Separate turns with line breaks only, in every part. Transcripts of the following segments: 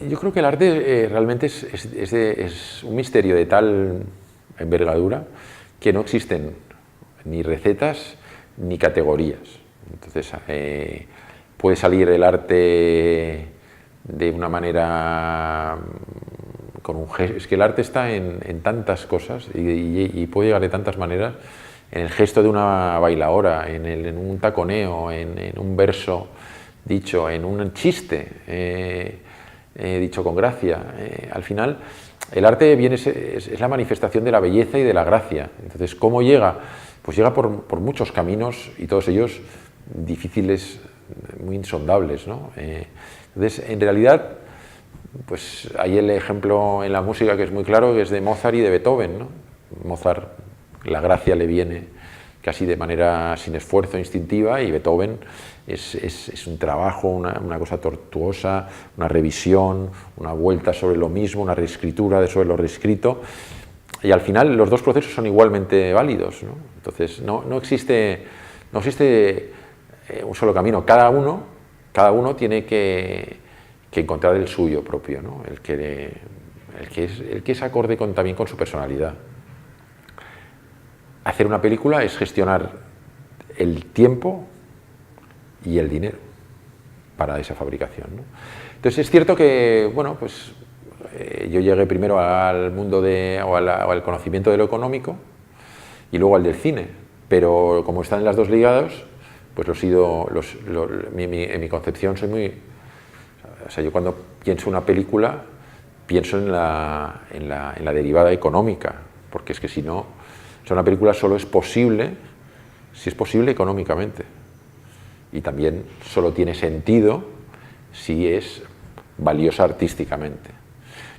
Yo creo que el arte realmente es un misterio de tal envergadura que no existen ni recetas ni categorías. Entonces, puede salir el arte de una manera con un gesto. Es que el arte está en tantas cosas y puede llegar de tantas maneras, en el gesto de una bailaora, en un taconeo, en un verso dicho, en un chiste dicho con gracia. Al final, el arte es la manifestación de la belleza y de la gracia. Entonces, ¿cómo llega? Pues llega por muchos caminos y todos ellos difíciles, muy insondables, ¿no? Entonces, en realidad, pues hay el ejemplo en la música que es muy claro, que es de Mozart y de Beethoven, ¿no? Mozart, la gracia le viene casi de manera sin esfuerzo, instintiva, y Beethoven es un trabajo, una cosa tortuosa, una revisión, una vuelta sobre lo mismo, una reescritura sobre lo reescrito, y al final los dos procesos son igualmente válidos, ¿no? Entonces no existe un solo camino, cada uno tiene que encontrar el suyo propio, ¿no? el que es acorde también con su personalidad. Hacer una película es gestionar el tiempo y el dinero para esa fabricación, ¿no? Entonces es cierto que, bueno, pues yo llegué primero al mundo o al conocimiento de lo económico y luego al del cine, pero como están las dos ligados, pues en mi concepción soy muy... O sea, yo cuando pienso una película pienso en la derivada económica, porque es que si no, o sea, una película solo es posible si es posible económicamente, y también solo tiene sentido si es valiosa artísticamente.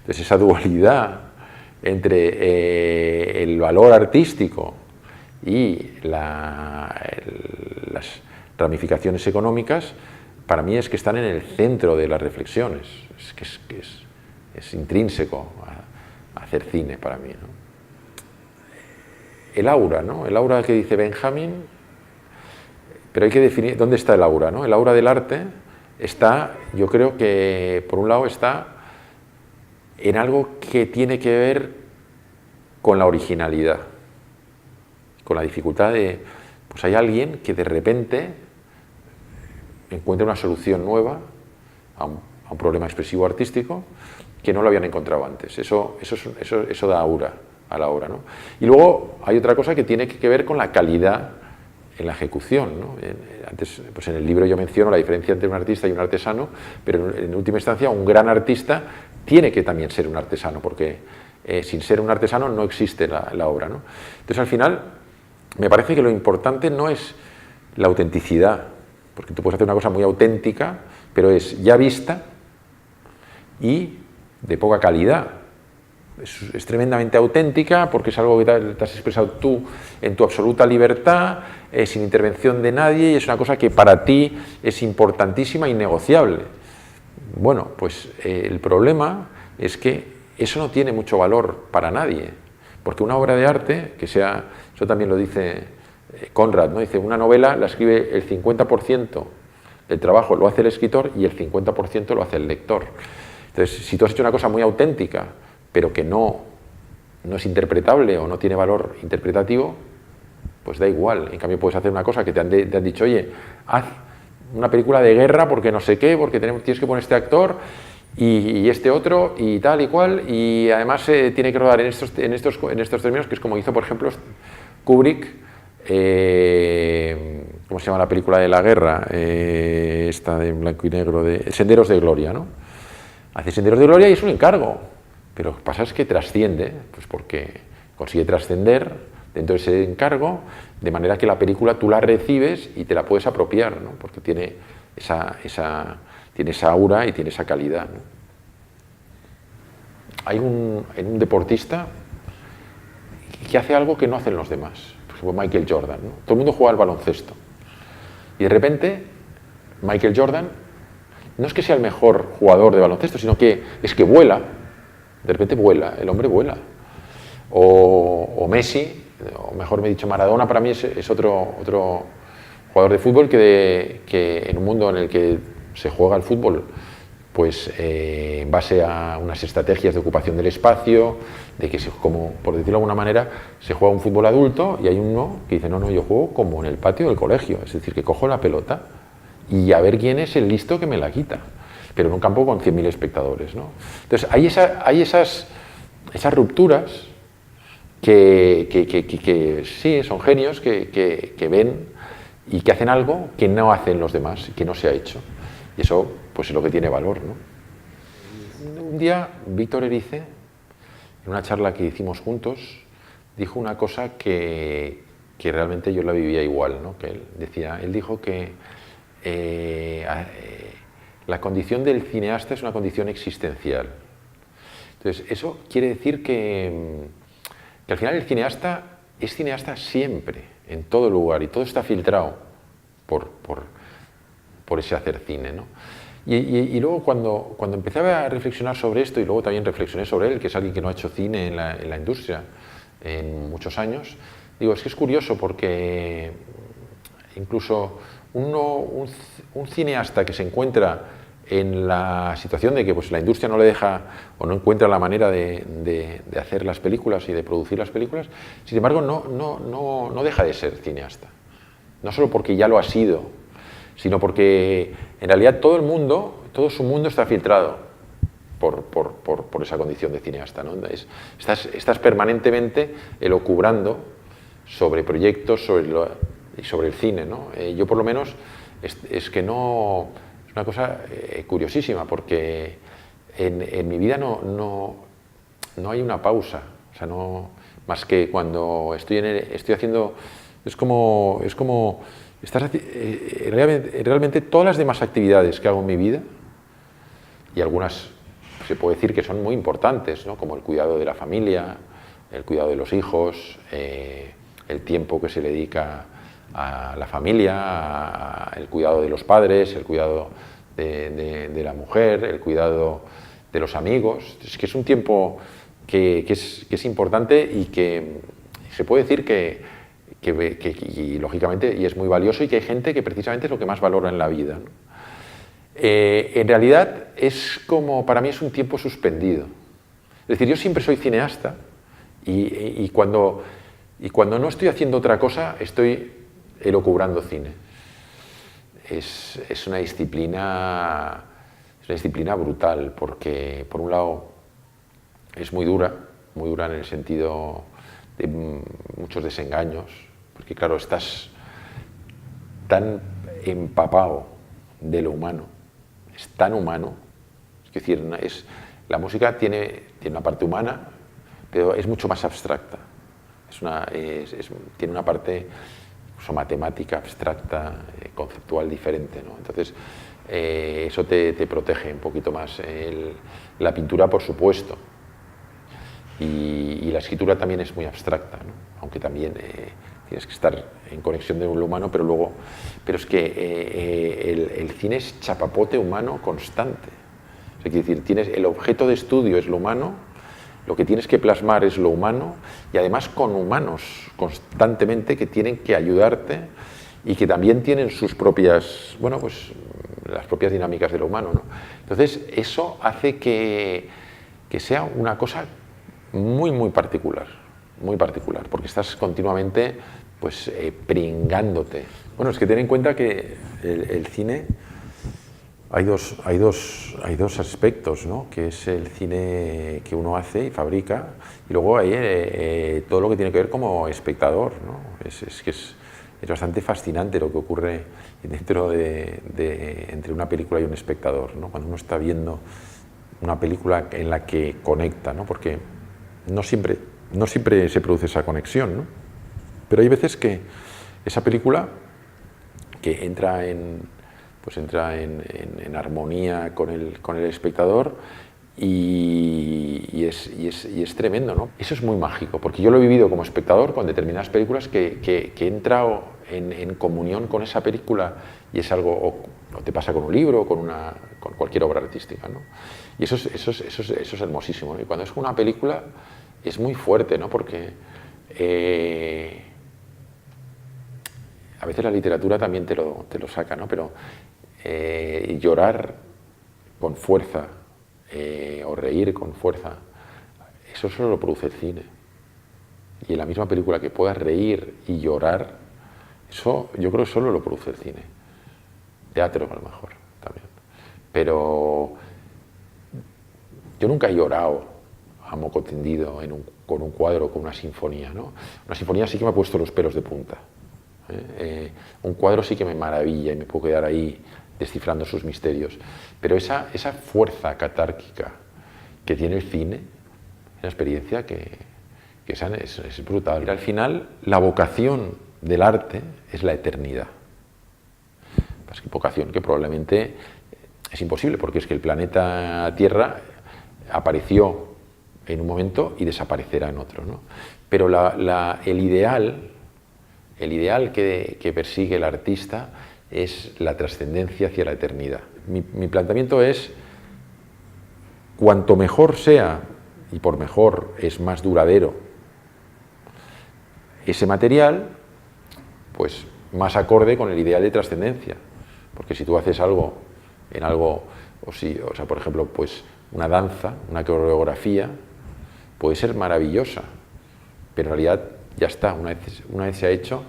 Entonces esa dualidad entre el valor artístico y las ramificaciones económicas, para mí es que están en el centro de las reflexiones, es intrínseco a hacer cine para mí, ¿no? El aura, ¿no? El aura que dice Benjamin, pero hay que definir dónde está el aura, ¿no? El aura del arte está, yo creo que por un lado está en algo que tiene que ver con la originalidad, con la dificultad de, pues hay alguien que de repente encuentra una solución nueva a un problema expresivo artístico que no lo habían encontrado antes. Eso da aura a la obra, ¿no? Y luego hay otra cosa que tiene que ver con la calidad en la ejecución, ¿no? Antes, pues en el libro yo menciono la diferencia entre un artista y un artesano, pero en última instancia un gran artista tiene que también ser un artesano, porque sin ser un artesano no existe la obra, ¿no? Entonces al final me parece que lo importante no es la autenticidad, porque tú puedes hacer una cosa muy auténtica, pero es ya vista y de poca calidad. Es tremendamente auténtica porque es algo que te has expresado tú en tu absoluta libertad, sin intervención de nadie, y es una cosa que para ti es importantísima e innegociable. Bueno, pues el problema es que eso no tiene mucho valor para nadie, porque una obra de arte, que sea, eso también lo dice Conrad, ¿no? Dice, una novela la escribe el 50% del trabajo lo hace el escritor y el 50% lo hace el lector. Entonces, si tú has hecho una cosa muy auténtica, pero que no es interpretable o no tiene valor interpretativo, pues da igual. En cambio, puedes hacer una cosa que te han dicho, oye, haz una película de guerra porque no sé qué, porque tienes que poner este actor y este otro y tal y cual, y además tiene que rodar en estos términos, que es como hizo, por ejemplo, Kubrick, ¿cómo se llama la película de la guerra? Esta de blanco y negro, de Senderos de Gloria, ¿no? Hace Senderos de Gloria y es un encargo. Pero lo que pasa es que trasciende, pues porque consigue trascender dentro de ese encargo, de manera que la película tú la recibes y te la puedes apropiar, ¿no? Porque tiene tiene esa aura y tiene esa calidad, ¿no? Hay un deportista que hace algo que no hacen los demás, por ejemplo Michael Jordan, ¿no? Todo el mundo juega al baloncesto y de repente Michael Jordan no es que sea el mejor jugador de baloncesto, sino que es que vuela. De repente vuela, el hombre vuela. O Messi, o mejor me he dicho Maradona, para mí es otro jugador de fútbol que en un mundo en el que se juega el fútbol pues en base a unas estrategias de ocupación del espacio, de que, como por decirlo de alguna manera, se juega un fútbol adulto y hay uno que dice, no, no, yo juego como en el patio del colegio, es decir, que cojo la pelota y a ver quién es el listo que me la quita, pero en un campo con 100.000 espectadores, ¿no? Entonces, hay esas rupturas que sí, son genios que ven y que hacen algo que no hacen los demás y que no se ha hecho. Y eso, pues, es lo que tiene valor, ¿no? Un día, Víctor Erice, en una charla que hicimos juntos, dijo una cosa que realmente yo la vivía igual, ¿no? Que él dijo que la condición del cineasta es una condición existencial. Entonces, eso quiere decir que al final el cineasta es cineasta siempre, en todo lugar, y todo está filtrado por ese hacer cine, ¿no? Y luego cuando empezaba a reflexionar sobre esto, y luego también reflexioné sobre él, que es alguien que no ha hecho cine en la industria en muchos años, digo, es que es curioso porque incluso un cineasta que se encuentra en la situación de que, pues, la industria no le deja o no encuentra la manera de hacer las películas y de producir las películas, sin embargo no deja de ser cineasta. No solo porque ya lo ha sido, sino porque en realidad todo su mundo está filtrado por esa condición de cineasta, ¿no? Estás permanentemente elucubrando sobre proyectos y sobre el cine, ¿no? Yo por lo menos es que no... Es una cosa curiosísima, porque en mi vida no hay una pausa, o sea, no, más que cuando estoy haciendo... Es como realmente todas las demás actividades que hago en mi vida, y algunas se puede decir que son muy importantes, ¿no? Como el cuidado de la familia, el cuidado de los hijos, el tiempo que se le dedica a la familia, el cuidado de los padres, el cuidado de la mujer, el cuidado de los amigos. Es que es un tiempo que es importante y que se puede decir y lógicamente y es muy valioso, y que hay gente que precisamente es lo que más valora en la vida, ¿no? En realidad es como, para mí es un tiempo suspendido. Es decir, yo siempre soy cineasta y cuando no estoy haciendo otra cosa estoy elucubrando cine. Es una disciplina brutal, porque por un lado es muy dura en el sentido de muchos desengaños, porque claro, estás tan empapado de lo humano, es tan humano, es decir, la música tiene una parte humana, pero es mucho más abstracta, tiene una parte incluso matemática, abstracta, conceptual diferente, ¿no? Entonces, eso te protege un poquito más. La pintura, por supuesto, y la escritura también es muy abstracta, ¿no? Aunque también tienes que estar en conexión con lo humano, pero es que el cine es chapapote humano constante. Es decir, el objeto de estudio es lo humano, lo que tienes que plasmar es lo humano, y además con humanos constantemente que tienen que ayudarte y que también tienen sus propias, bueno, pues las propias dinámicas de lo humano, ¿no? Entonces, eso hace que sea una cosa muy particular, porque estás continuamente, pues, pringándote. Bueno, es que ten en cuenta que el cine, hay dos aspectos, ¿no? Que es el cine que uno hace y fabrica, y luego hay todo lo que tiene que ver como espectador, ¿no? Es bastante fascinante lo que ocurre dentro entre una película y un espectador, ¿no? Cuando uno está viendo una película en la que conecta, ¿no? Porque no siempre se produce esa conexión, ¿no? Pero hay veces que esa película que entra en armonía con el espectador y es tremendo, ¿no? Eso es muy mágico, porque yo lo he vivido como espectador con determinadas películas que he entrado en comunión con esa película, y es algo, o te pasa con un libro o con cualquier obra artística, ¿no? Y eso es hermosísimo, ¿no? Y cuando es una película es muy fuerte, ¿no? Porque a veces la literatura también te lo saca, ¿no? Pero llorar con fuerza, o reír con fuerza, eso solo lo produce el cine. Y en la misma película que puedas reír y llorar, eso yo creo que solo lo produce el cine. Teatro a lo mejor también. Pero yo nunca he llorado a moco tendido con un cuadro, con una sinfonía, ¿no? Una sinfonía sí que me ha puesto los pelos de punta. Un cuadro sí que me maravilla y me puedo quedar ahí descifrando sus misterios. Pero esa fuerza catárquica que tiene el cine, es una experiencia que es brutal. Y al final, la vocación del arte es la eternidad. Es que vocación que probablemente es imposible, porque es que el planeta Tierra apareció en un momento y desaparecerá en otro, ¿no? Pero el ideal que persigue el artista es la trascendencia hacia la eternidad. Mi planteamiento es, cuanto mejor sea, y por mejor es más duradero ese material, pues más acorde con el ideal de trascendencia. Porque si tú haces algo en algo, o sea, por ejemplo, pues una danza, una coreografía, puede ser maravillosa, pero en realidad ya está, una vez se ha hecho,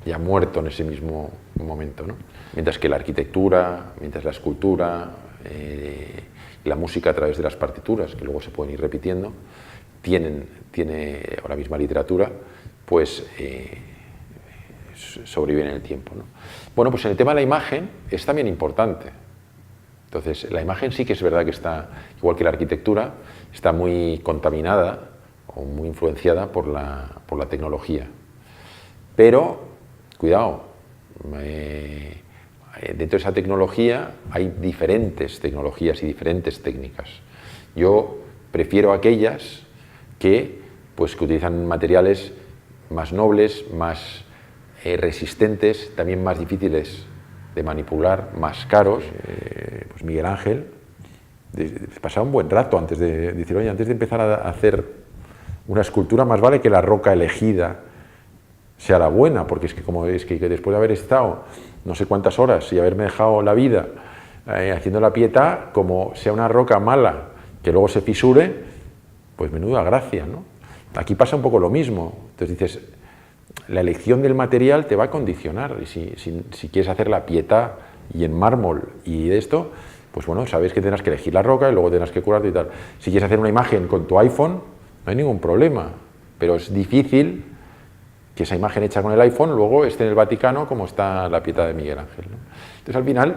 ya ha muerto en ese mismo momento, ¿no? Mientras que la arquitectura, mientras la escultura, la música a través de las partituras, que luego se pueden ir repitiendo, o la misma literatura, pues sobreviven en el tiempo, ¿no? Bueno, pues en el tema de la imagen es también importante. Entonces, la imagen sí que es verdad que está, igual que la arquitectura, está muy contaminada o muy influenciada por la tecnología. Pero, cuidado, dentro de esa tecnología hay diferentes tecnologías y diferentes técnicas. Yo prefiero aquellas que utilizan materiales más nobles, más resistentes, también más difíciles de manipular, más caros. Pues Miguel Ángel pasaba un buen rato antes de decir, oye, antes de empezar a hacer una escultura, más vale que la roca elegida sea la buena, porque es que después de haber estado no sé cuántas horas y haberme dejado la vida haciendo la Pietà, como sea una roca mala que luego se fisure, pues menuda gracia, ¿no? Aquí pasa un poco lo mismo. Entonces dices, la elección del material te va a condicionar, y si quieres hacer la Pietà y en mármol y esto, pues bueno, sabes que tendrás que elegir la roca y luego tendrás que curarte y tal. Si quieres hacer una imagen con tu iPhone, no hay ningún problema, pero es difícil que esa imagen hecha con el iPhone luego esté en el Vaticano como está la Pietà de Miguel Ángel, ¿no? Entonces al final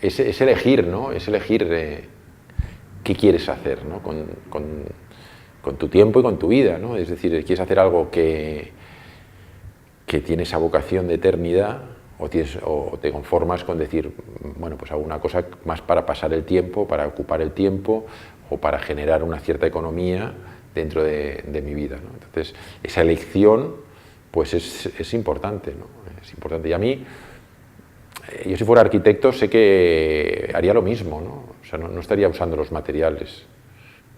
es elegir, ¿no? Es elegir qué quieres hacer, ¿no? con tu tiempo y con tu vida, ¿no? Es decir, quieres hacer algo que tiene esa vocación de eternidad, o te conformas con decir, bueno, pues hago una cosa más para pasar el tiempo, para ocupar el tiempo o para generar una cierta economía dentro de mi vida, ¿no? Entonces, esa elección pues es importante, ¿no? Es importante. Y a mí, yo si fuera arquitecto sé que haría lo mismo, ¿no? O sea, no estaría usando los materiales,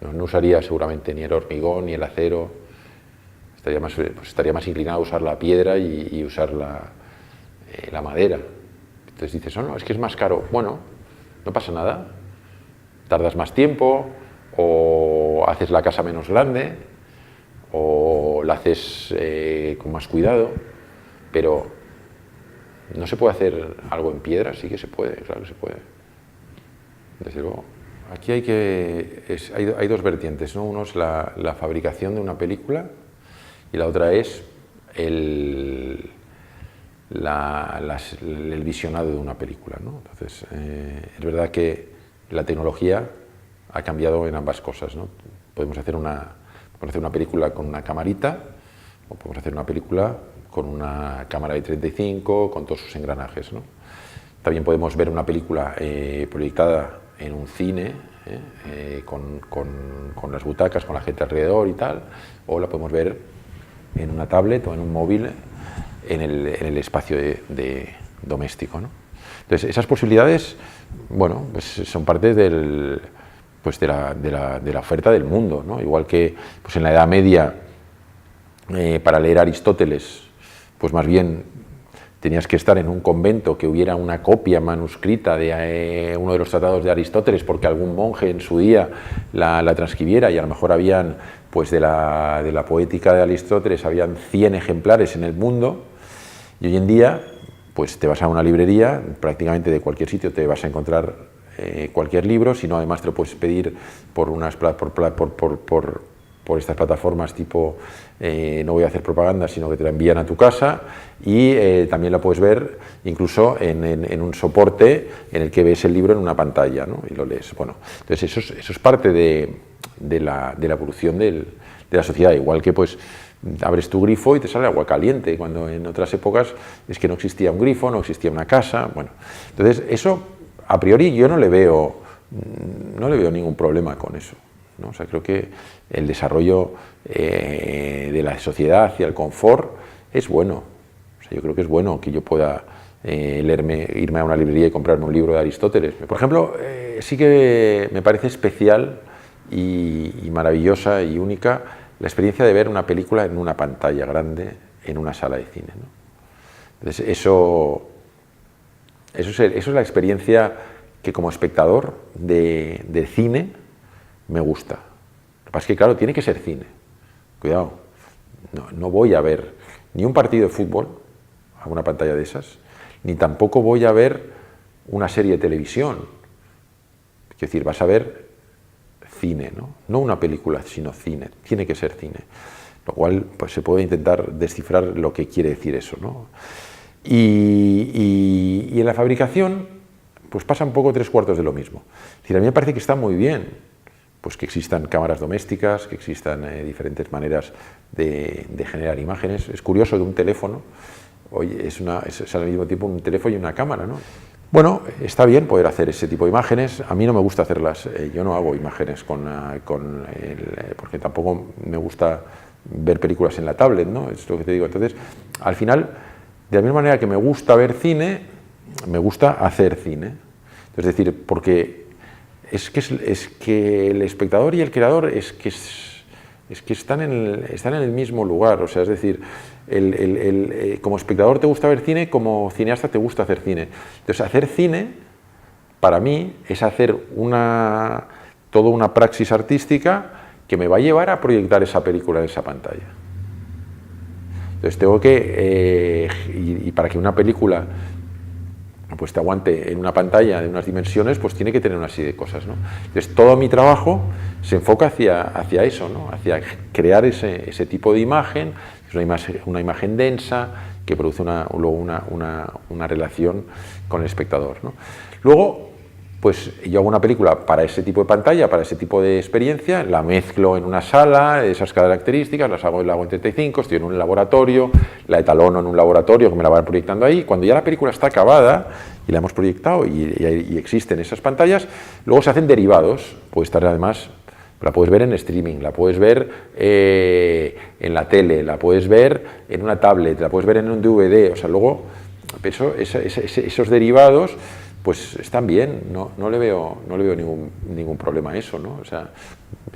no usaría seguramente ni el hormigón ni el acero, estaría más inclinado a usar la piedra y usar la madera. Entonces dices, no, es que es más caro. Bueno, no pasa nada, tardas más tiempo, o haces la casa menos grande, o la haces con más cuidado, pero ¿no se puede hacer algo en piedra? Sí que se puede, claro que se puede. Desde luego. Aquí hay dos vertientes, ¿no? Uno es la fabricación de una película y la otra es el visionado de una película, ¿no? Entonces, es verdad que la tecnología ha cambiado en ambas cosas, ¿no? Podemos hacer una película con una camarita, o podemos hacer una película con una cámara de 35, con todos sus engranajes, ¿no? También podemos ver una película proyectada en un cine, con las butacas, con la gente alrededor y tal, o la podemos ver en una tablet o en un móvil en el espacio doméstico, ¿no? Entonces, esas posibilidades, bueno, pues son parte de la oferta del mundo, ¿no? Igual que pues en la Edad Media, para leer Aristóteles, pues más bien tenías que estar en un convento que hubiera una copia manuscrita de uno de los tratados de Aristóteles porque algún monje en su día la transcribiera, y a lo mejor habían, pues de la poética de Aristóteles, habían 100 ejemplares en el mundo, y hoy en día pues te vas a una librería, prácticamente de cualquier sitio te vas a encontrar cualquier libro, si no además te lo puedes pedir por estas plataformas tipo, no voy a hacer propaganda, sino que te la envían a tu casa, y también la puedes ver incluso en un soporte en el que ves el libro en una pantalla, ¿no? Y lo lees. Bueno, entonces eso es parte de la evolución de la sociedad, igual que pues abres tu grifo y te sale agua caliente, cuando en otras épocas es que no existía un grifo, no existía una casa. Bueno, entonces eso a priori yo no le veo ningún problema con eso, ¿no? O sea, creo que el desarrollo de la sociedad hacia el confort es bueno. O sea, yo creo que es bueno que yo pueda irme a una librería y comprarme un libro de Aristóteles. Por ejemplo, sí que me parece especial y maravillosa y única la experiencia de ver una película en una pantalla grande, en una sala de cine, ¿no? Entonces, eso es la experiencia que como espectador de cine me gusta. Lo que pasa es que, claro, tiene que ser cine. Cuidado, no voy a ver ni un partido de fútbol a una pantalla de esas, ni tampoco voy a ver una serie de televisión. Es decir, vas a ver cine, ¿no? No una película, sino cine. Tiene que ser cine. Lo cual, pues se puede intentar descifrar lo que quiere decir eso, ¿no? Y en la fabricación, pues pasa un poco 3/4 de lo mismo. Es decir, a mí me parece que está muy bien pues que existan cámaras domésticas, que existan diferentes maneras de generar imágenes. Es curioso que un teléfono hoy es al mismo tiempo un teléfono y una cámara, ¿no? Bueno, está bien poder hacer ese tipo de imágenes. A mí no me gusta hacerlas, yo no hago imágenes porque tampoco me gusta ver películas en la tablet, ¿no? Es lo que te digo. Entonces, al final, de la misma manera que me gusta ver cine, me gusta hacer cine. Es decir, porque es que el espectador y el creador es que están en el mismo lugar. O sea, es decir, como espectador te gusta ver cine, como cineasta te gusta hacer cine. Entonces, hacer cine, para mí, es hacer toda una praxis artística que me va a llevar a proyectar esa película en esa pantalla. Entonces, tengo que, y para que una película pues te aguante en una pantalla de unas dimensiones, pues tiene que tener una serie de cosas, ¿no? Entonces, todo mi trabajo se enfoca hacia eso, ¿no? Hacia crear ese tipo de imagen. Es una imagen densa que produce luego una relación con el espectador, ¿no? Luego, pues yo hago una película para ese tipo de pantalla, para ese tipo de experiencia, la mezclo en una sala, esas características, las hago en Lago en 35, estoy en un laboratorio, la etalono en un laboratorio que me la van proyectando ahí. Cuando ya la película está acabada y la hemos proyectado y existen esas pantallas, luego se hacen derivados. Puede estar además, la puedes ver en streaming, la puedes ver en la tele, la puedes ver en una tablet, la puedes ver en un DVD. O sea, luego esos derivados pues están bien, no le veo ningún problema a eso, ¿no? O sea,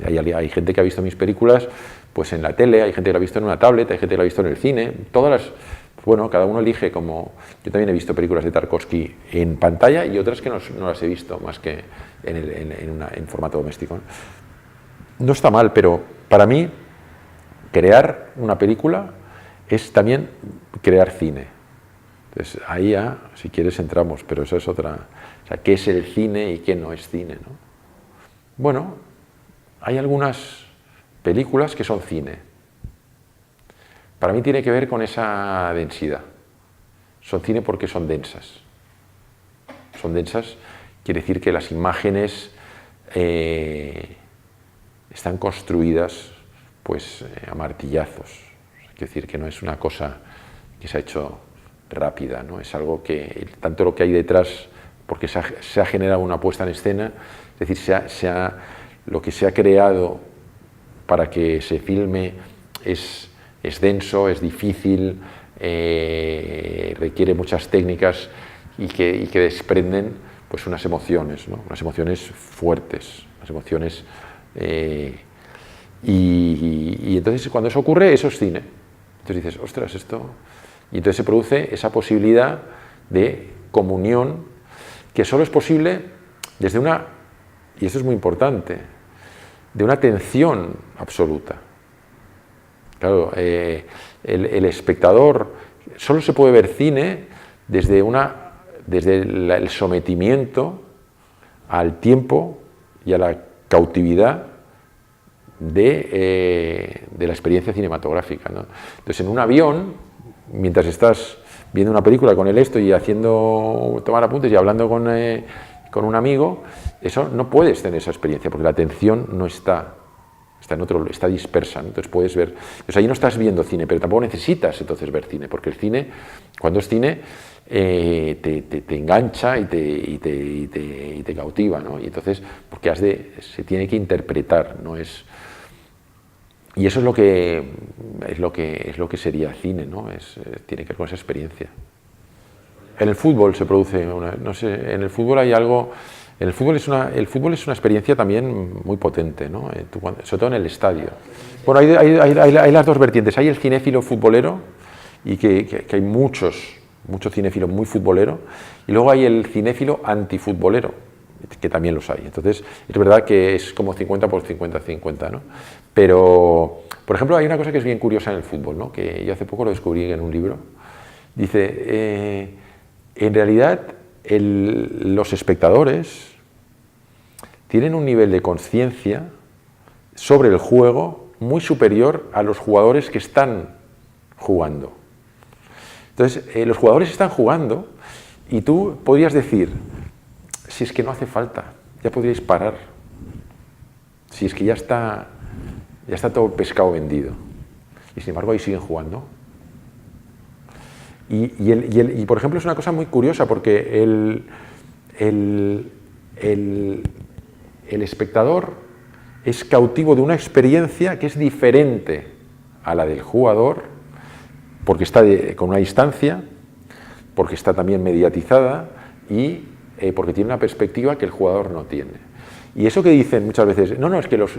hay gente que ha visto mis películas pues en la tele, hay gente que la ha visto en una tablet, hay gente que la ha visto en el cine, bueno, cada uno elige como... Yo también he visto películas de Tarkovsky en pantalla y otras que no las he visto más que en formato doméstico, ¿no? No está mal, pero para mí crear una película es también crear cine. Entonces, ahí ya, si quieres, entramos, pero eso es otra... O sea, ¿qué es el cine y qué no es cine, ¿no? Bueno, hay algunas películas que son cine. Para mí tiene que ver con esa densidad. Son cine porque son densas. Son densas, quiere decir que las imágenes están construidas pues a martillazos. Quiere decir que no es una cosa que se ha hecho rápida, ¿no? Es algo que, tanto lo que hay detrás, porque se ha generado una puesta en escena, es decir, lo que se ha creado para que se filme es denso, es difícil, requiere muchas técnicas y que desprenden pues unas emociones, ¿no? Unas emociones fuertes, unas emociones... y entonces cuando eso ocurre, eso es cine. Entonces dices, ostras, esto Y entonces se produce esa posibilidad de comunión que solo es posible desde una, y esto es muy importante, de una atención absoluta. Claro, el espectador solo se puede ver cine desde el sometimiento al tiempo y a la cautividad de la experiencia cinematográfica, ¿no? Entonces, en un avión, mientras estás viendo una película con el esto y tomar apuntes y hablando con un amigo, eso no puedes tener esa experiencia porque la atención no está en otro, está dispersa, ¿no? Entonces puedes ver, pues ahí no estás viendo cine, pero tampoco necesitas entonces ver cine, porque el cine, cuando es cine, te engancha y te cautiva, ¿no? Y entonces, porque se tiene que interpretar, no es. Y eso es lo que sería cine, ¿no? Tiene que ver con esa experiencia. En el fútbol se produce no sé, en el fútbol hay algo. El fútbol es una experiencia también muy potente, ¿no? Sobre todo en el estadio. Bueno, hay las dos vertientes. Hay el cinéfilo futbolero, y que hay mucho cinéfilo muy futbolero, y luego hay el cinéfilo antifutbolero, que también los hay. Entonces, es verdad que es como 50 por 50, ¿no? Pero, por ejemplo, hay una cosa que es bien curiosa en el fútbol, ¿no? Que yo hace poco lo descubrí en un libro. Dice, en realidad, los espectadores tienen un nivel de conciencia sobre el juego muy superior a los jugadores que están jugando. Entonces, los jugadores están jugando y tú podrías decir, si es que no hace falta, ya podríais parar, si es que ya está todo el pescado vendido. Y sin embargo ahí siguen jugando. Y por ejemplo, es una cosa muy curiosa porque el espectador es cautivo de una experiencia que es diferente a la del jugador, porque está con una distancia, porque está también mediatizada y porque tiene una perspectiva que el jugador no tiene. Y eso que dicen muchas veces, no, es que los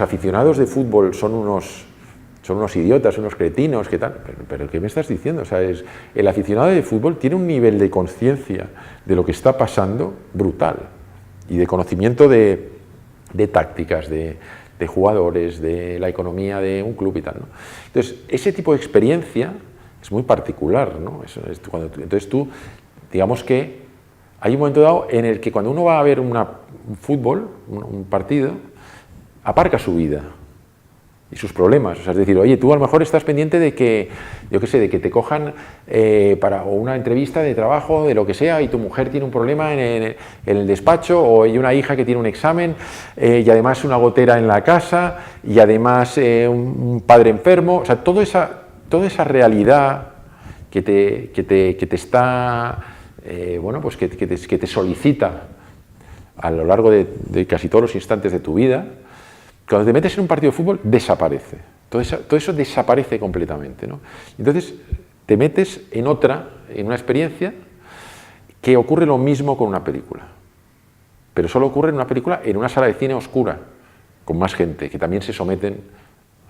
aficionados de fútbol son unos idiotas, unos cretinos, ¿qué tal? Pero ¿qué me estás diciendo? O sea, el aficionado de fútbol tiene un nivel de conciencia de lo que está pasando brutal y de conocimiento de tácticas, de jugadores, de la economía de un club y tal, ¿no? Entonces, ese tipo de experiencia es muy particular, ¿no? Entonces tú, digamos que hay un momento dado en el que cuando uno va a ver un fútbol, un partido, aparca su vida y sus problemas. O sea, es decir, oye, tú a lo mejor estás pendiente de que, yo qué sé, de que te cojan para una entrevista de trabajo, de lo que sea, y tu mujer tiene un problema en el despacho, o hay una hija que tiene un examen, y además una gotera en la casa, y además un padre enfermo. O sea, toda esa realidad que te está, bueno, pues que te solicita a lo largo de casi todos los instantes de tu vida. Cuando te metes en un partido de fútbol, desaparece. Todo eso desaparece completamente, ¿no? Entonces, te metes en una experiencia que ocurre lo mismo con una película. Pero solo ocurre en una película en una sala de cine oscura, con más gente, que también se someten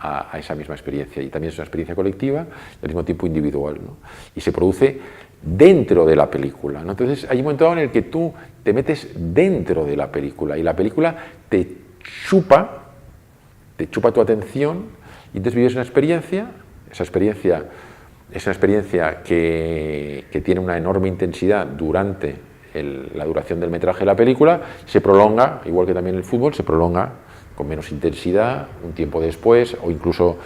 a esa misma experiencia. Y también es una experiencia colectiva, al mismo tiempo individual, ¿no? Y se produce dentro de la película, ¿no? Entonces, hay un momento en el que tú te metes dentro de la película y la película te chupa tu atención y entonces vives una experiencia. Esa experiencia es una experiencia que tiene una enorme intensidad durante la duración del metraje de la película, se prolonga, igual que también el fútbol, se prolonga con menos intensidad un tiempo después, o incluso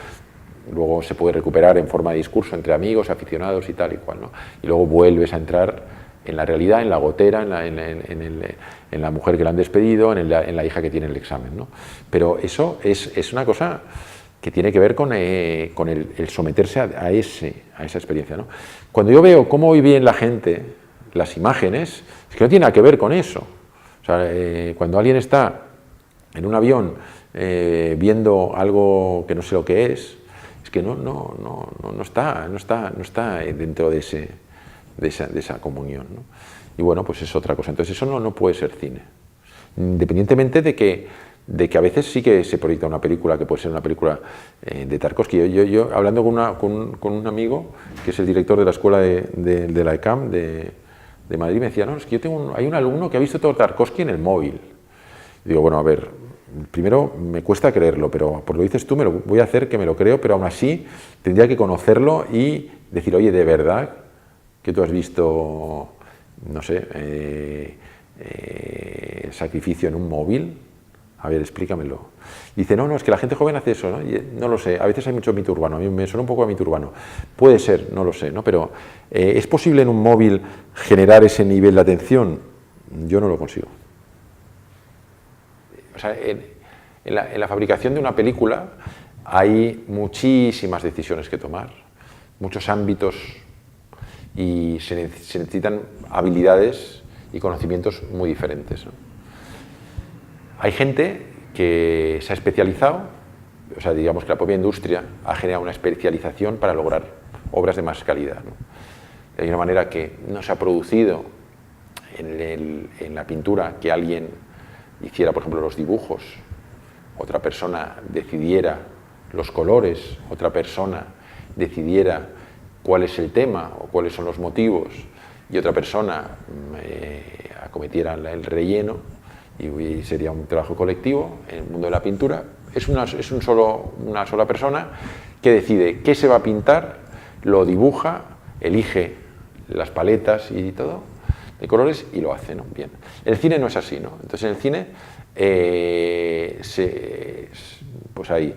luego se puede recuperar en forma de discurso entre amigos, aficionados y tal y cual, ¿no? Y luego vuelves a entrar en la realidad, en la gotera, en la mujer que la han despedido, en la hija que tiene el examen, ¿no? Pero eso es una cosa que tiene que ver con el someterse a esa experiencia, ¿no? Cuando yo veo cómo hoy bien la gente las imágenes, es que no tiene nada que ver con eso. O sea, cuando alguien está en un avión viendo algo que no sé lo que es que no está dentro de esa comunión, ¿no? Y bueno, pues es otra cosa. Entonces eso no puede ser cine. Independientemente de que de que a veces sí que se proyecta una película que puede ser una película de Tarkovsky. Yo hablando con un amigo, que es el director de la escuela de la ECAM de Madrid, me decía, no, es que hay un alumno que ha visto todo Tarkovsky en el móvil. Y digo, bueno, a ver, primero me cuesta creerlo, pero por lo que dices tú, voy a hacer que me lo creo, pero aún así tendría que conocerlo y decir, oye, ¿de verdad que tú has visto, no sé, el sacrificio en un móvil? A ver, explícamelo. Dice, no, es que la gente joven hace eso, ¿no? Y, no lo sé, a veces hay mucho mito urbano, a mí me suena un poco a mito urbano. Puede ser, no lo sé, ¿no? Pero ¿es posible en un móvil generar ese nivel de atención? Yo no lo consigo. O sea, en la fabricación de una película hay muchísimas decisiones que tomar, muchos ámbitos, y se necesitan habilidades y conocimientos muy diferentes, ¿no? Hay gente que se ha especializado, o sea, digamos que la propia industria ha generado una especialización para lograr obras de más calidad, ¿no? De una manera que no se ha producido en la pintura que alguien hiciera, por ejemplo, los dibujos, otra persona decidiera los colores, otra persona decidiera cuál es el tema o cuáles son los motivos, y otra persona acometiera el relleno, y sería un trabajo colectivo. En el mundo de la pintura es una sola persona que decide qué se va a pintar, lo dibuja, elige las paletas y todo de colores y lo hace, ¿no? Bien. El cine no es así, ¿no? Entonces en el cine pues hay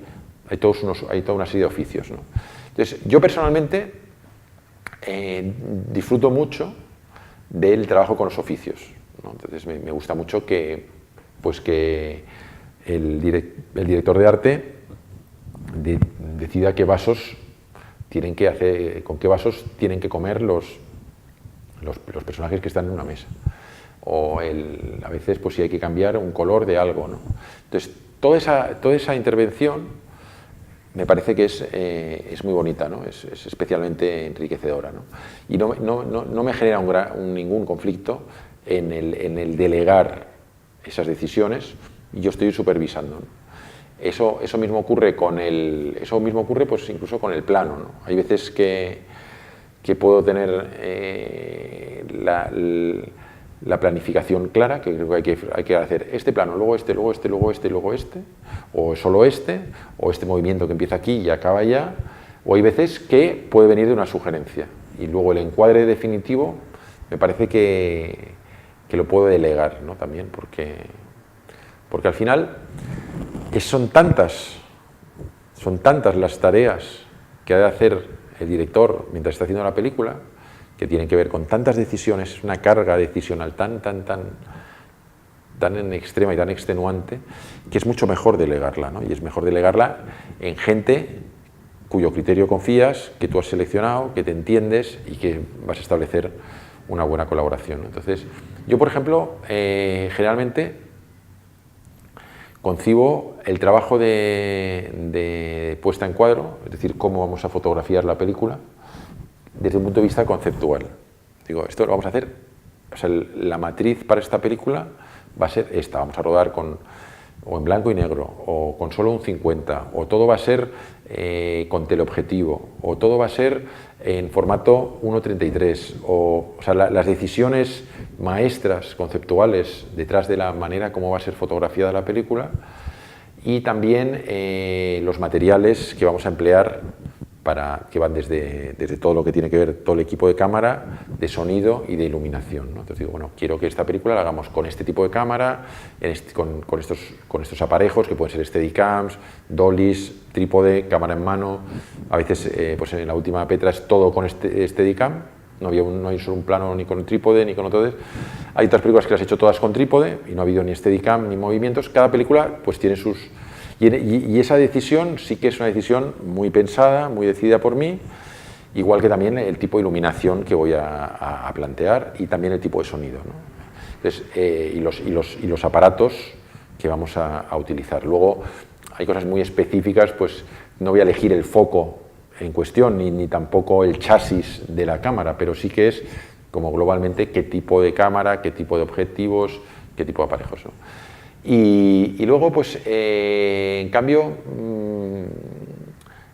toda una serie de oficios, ¿no? Entonces yo personalmente disfruto mucho del trabajo con los oficios, ¿no? Entonces me gusta mucho que el director de arte decida qué vasos tienen que hacer, con qué vasos tienen que comer los personajes que están en una mesa. O a veces pues si hay que cambiar un color de algo, ¿no? Entonces toda esa intervención me parece que es muy bonita, ¿no? Es especialmente enriquecedora, ¿no? Y no me genera ningún conflicto en el delegar esas decisiones, y yo estoy supervisando, ¿no? Eso mismo ocurre pues incluso con el plano, ¿no? Hay veces que puedo tener la planificación clara, que creo que hay que hacer este plano, luego este, luego este, luego este, luego este, o solo este, o este movimiento que empieza aquí y acaba allá, o hay veces que puede venir de una sugerencia, y luego el encuadre definitivo me parece que lo puedo delegar, ¿no? También, porque al final son tantas las tareas que ha de hacer el director mientras está haciendo la película, que tienen que ver con tantas decisiones, es una carga decisional tan extrema y tan extenuante, que es mucho mejor delegarla, ¿no? Y es mejor delegarla en gente cuyo criterio confías, que tú has seleccionado, que te entiendes y que vas a establecer una buena colaboración, ¿no? Entonces, yo, por ejemplo, generalmente concibo el trabajo de puesta en cuadro, es decir, cómo vamos a fotografiar la película, desde un punto de vista conceptual. Digo, esto lo vamos a hacer, o sea, la matriz para esta película va a ser esta, vamos a rodar o en blanco y negro, o con solo un 50, o todo va a ser con teleobjetivo, o todo va a ser en formato 1:33, o sea, las decisiones maestras, conceptuales, detrás de la manera como va a ser fotografiada la película, y también los materiales que vamos a emplear, que van desde todo lo que tiene que ver todo el equipo de cámara, de sonido y de iluminación, ¿no? Entonces digo, bueno, quiero que esta película la hagamos con este tipo de cámara, con estos aparejos que pueden ser Steadicams, dollies, trípode, cámara en mano. A veces, pues en la última Petra es todo con Steadicam, no hay solo un plano ni con trípode ni con otro. Hay otras películas que las he hecho todas con trípode y no ha habido ni Steadicam ni movimientos. Cada película pues tiene sus... Y esa decisión sí que es una decisión muy pensada, muy decidida por mí, igual que también el tipo de iluminación que voy a plantear y también el tipo de sonido, ¿no? Entonces, y los aparatos que vamos a utilizar. Luego hay cosas muy específicas, pues no voy a elegir el foco en cuestión ni tampoco el chasis de la cámara, pero sí que es como globalmente qué tipo de cámara, qué tipo de objetivos, qué tipo de aparejos, ¿no? Y luego, pues, en cambio,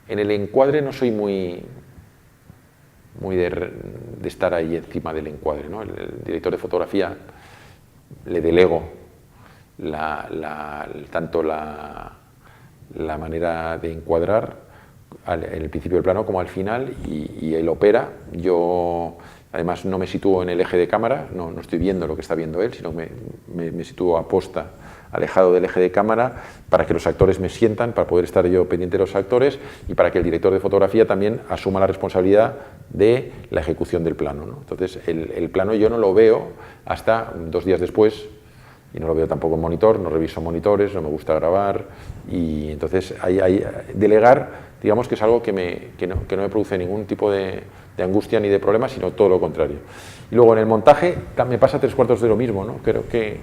en el encuadre no soy muy de estar ahí encima del encuadre, ¿no? El director de fotografía le delego tanto la manera de encuadrar en el principio del plano como al final, y él opera. Yo además no me sitúo en el eje de cámara, no estoy viendo lo que está viendo él, sino me sitúo aposta alejado del eje de cámara para que los actores me sientan, para poder estar yo pendiente de los actores y para que el director de fotografía también asuma la responsabilidad de la ejecución del plano, ¿no? Entonces el plano yo no lo veo hasta 2 días después, y no lo veo tampoco en monitor, no reviso monitores, no me gusta grabar, y entonces delegar, digamos que es algo que no me produce ningún tipo de angustia ni de problema, sino todo lo contrario. Y luego en el montaje me pasa 3/4 de lo mismo, ¿no? Creo que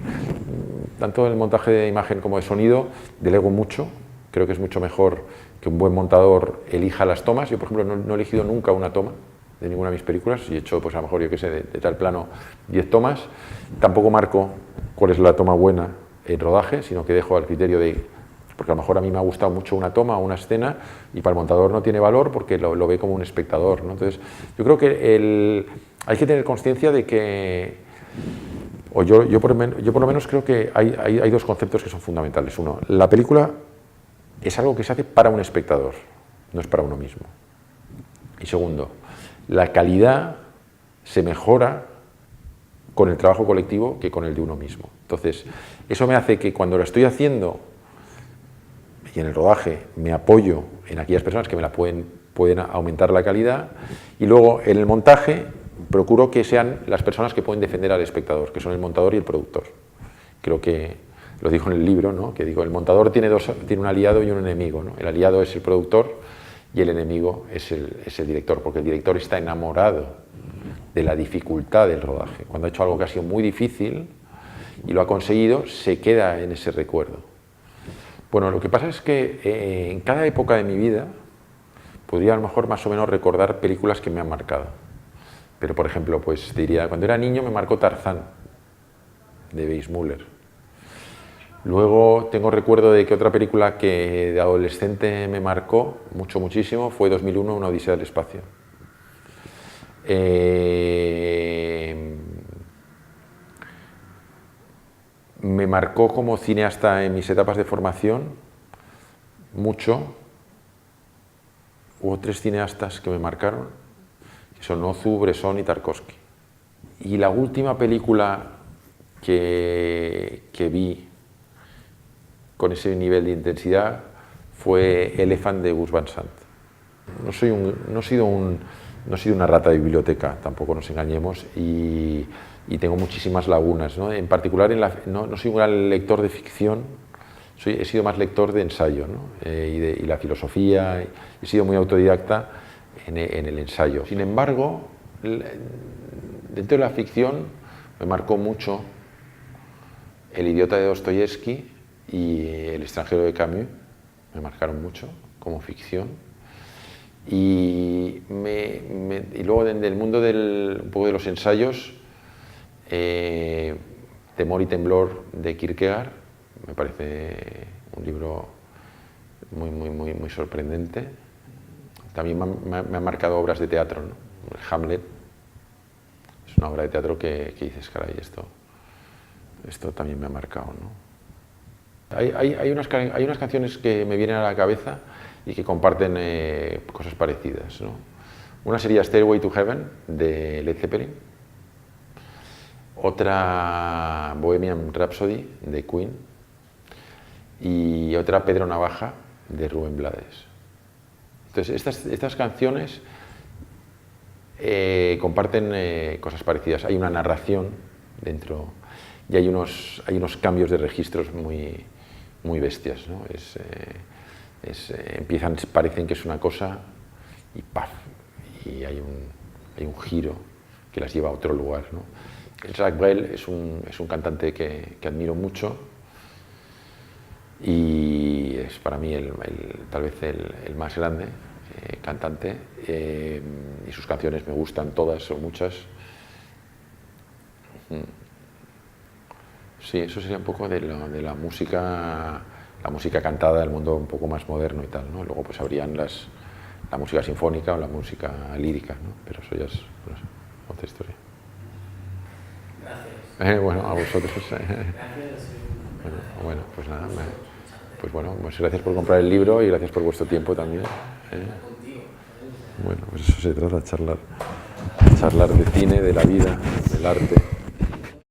tanto en el montaje de imagen como de sonido delego mucho. Creo que es mucho mejor que un buen montador elija las tomas. Yo, por ejemplo, no he elegido nunca una toma de ninguna de mis películas, y he hecho, pues a lo mejor, yo qué sé, de tal plano 10 tomas. Tampoco marco cuál es la toma buena en rodaje, sino que dejo al criterio porque a lo mejor a mí me ha gustado mucho una toma o una escena y para el montador no tiene valor porque lo ve como un espectador, ¿no? Entonces, yo creo que hay que tener consciencia de que, yo por lo menos creo que hay 2 conceptos que son fundamentales. Uno, la película es algo que se hace para un espectador, no es para uno mismo. Y segundo, la calidad se mejora con el trabajo colectivo que con el de uno mismo. Entonces, eso me hace que cuando lo estoy haciendo y en el rodaje me apoyo en aquellas personas que me la pueden aumentar la calidad, y luego en el montaje procuro que sean las personas que pueden defender al espectador, que son el montador y el productor. Creo que lo digo en el libro, ¿no? Que digo, el montador tiene un aliado y un enemigo, ¿no? El aliado es el productor y el enemigo es el director, porque el director está enamorado de la dificultad del rodaje. Cuando ha hecho algo que ha sido muy difícil y lo ha conseguido, se queda en ese recuerdo. Bueno, lo que pasa es que en cada época de mi vida podría a lo mejor más o menos recordar películas que me han marcado. Pero, por ejemplo, pues diría, cuando era niño me marcó Tarzán, de Weissmuller. Luego tengo recuerdo de que otra película que de adolescente me marcó muchísimo fue 2001, Una odisea del espacio. Me marcó como cineasta en mis etapas de formación mucho. Hubo 3 cineastas que me marcaron, que son Ozu, Bresson y Tarkovsky. Y la última película que vi con ese nivel de intensidad fue Elephant de Gus Van Sant. No he sido una rata de biblioteca, tampoco nos engañemos, y tengo muchísimas lagunas, ¿no? En particular, no soy un gran lector de ficción, he sido más lector de ensayo, ¿no? Y la filosofía, he sido muy autodidacta en el ensayo. Sin embargo, dentro de la ficción me marcó mucho El idiota de Dostoyevsky y El extranjero de Camus, me marcaron mucho como ficción. Y luego del mundo un poco de los ensayos, Temor y temblor de Kierkegaard, me parece un libro muy sorprendente. También me han marcado obras de teatro, ¿no? Hamlet es una obra de teatro que dices, caray, esto también me ha marcado, ¿no? Hay unas canciones que me vienen a la cabeza y que comparten cosas parecidas, ¿no? Una sería Stairway to Heaven, de Led Zeppelin. Otra, Bohemian Rhapsody, de Queen. Y otra, Pedro Navaja, de Rubén Blades. Entonces, estas canciones comparten cosas parecidas. Hay una narración dentro y hay unos cambios de registros muy bestias, ¿no? Parecen que es una cosa y ¡paf! Y hay un giro que las lleva a otro lugar, ¿no? Jacques Brel es un cantante que admiro mucho y es para mí tal vez el más grande cantante, y sus canciones me gustan todas o muchas. Sí, eso sería un poco de la música cantada del mundo un poco más moderno y tal, ¿no? Luego pues habrían la música sinfónica o la música lírica, ¿no? Pero eso ya es, no sé, otra historia.
Gracias.
Bueno, a vosotros.
Gracias.
Bueno, pues nada, pues bueno, muchas gracias por comprar el libro y gracias por vuestro tiempo también. Bueno, pues eso se trata, charlar de cine, de la vida, del arte.